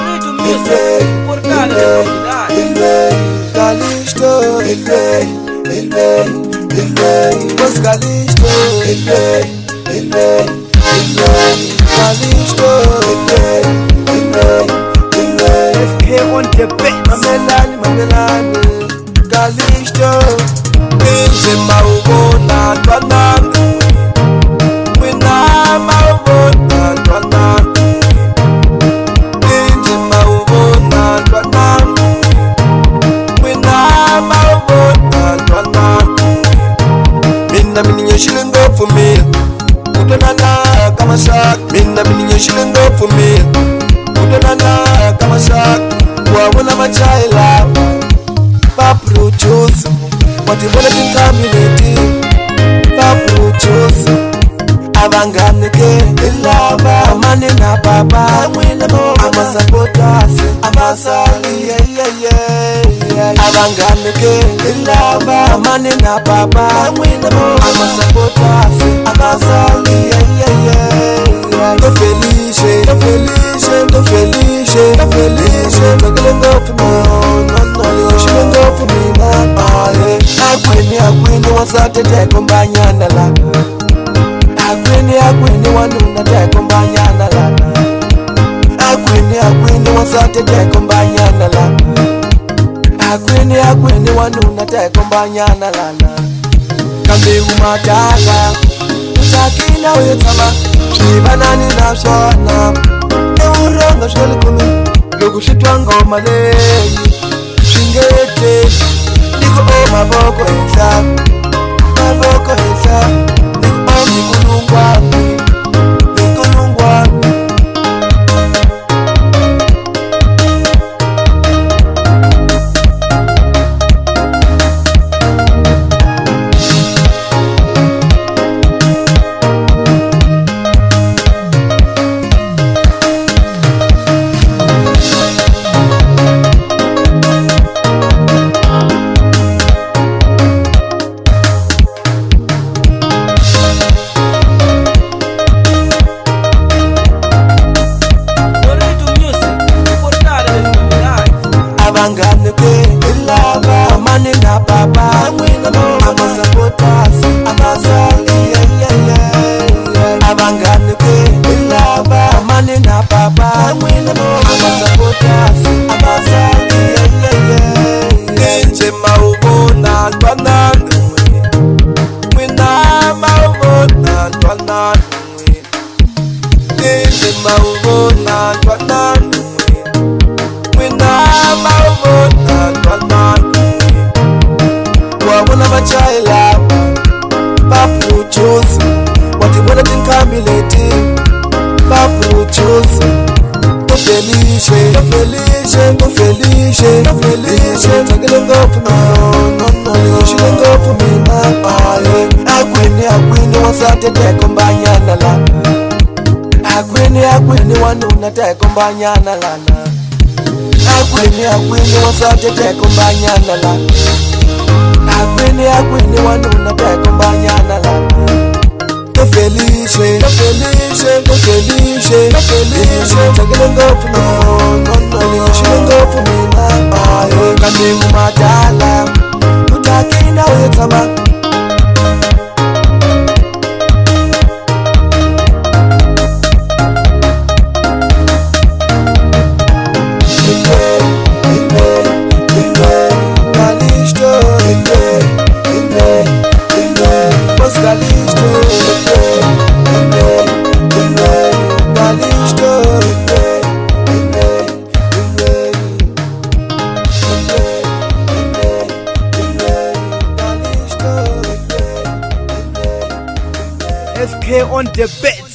Bonito music, portada de novidade. Calixto, Post Calixto, Calixto, FK on the beat. Mamelani, Calixto, Binze maubona twanami, Wina maubona twanami, Binze maubona twanami, Wina maubona twanami. Mina mininyo shilingo for me, Utonana kama sak. Mina mininyo shilingo for me, Utonana kama sak. Wawona machaila Paprochoso, watibona tinkamileti Paprochoso, abangamneke Ilava, amane na papa Amasapotase, amasali Abangamneke Ilava, amane na papa Amasapotase, amasali Tô feliz, Tagiling up for me, she don't go for me now. Akwini, wasate kumbanyana la. Akwini, wanuna kumbanyana la. Akwini, wasate kumbanyana la. Akwini, wanuna kumbanyana la. Kambi umataka, utakina wetama, shibanani na shona. Neuronga shole kumi. Lokushitwa ngoma leyi Shingete Niko mavoko heza Niko mikulungwami Abangamneke Ilava, amane na papa Amasapotasi, amasali Abangamneke Ilava, amane na papa Amasapotasi, amasali Ngenje maubona twanami, Wina maubona twanami, Ngenje maubona twanami, Wawona machaila Paprochoso, watibona tinkamileti Paprochoso, tô feliz, Tagiling up for me, she don't go for me now. Akwini, wasate kumbanyana la. Akwini, wanuna kumbanyana la. Akwini, wasate kumbanyana la. Akwini, wanuna kumbanyana la. Tô feliz, Tagiling up for me, she don't go for me now. Kambi umatala, utakina wetama. Post Calixto, FK on the beat.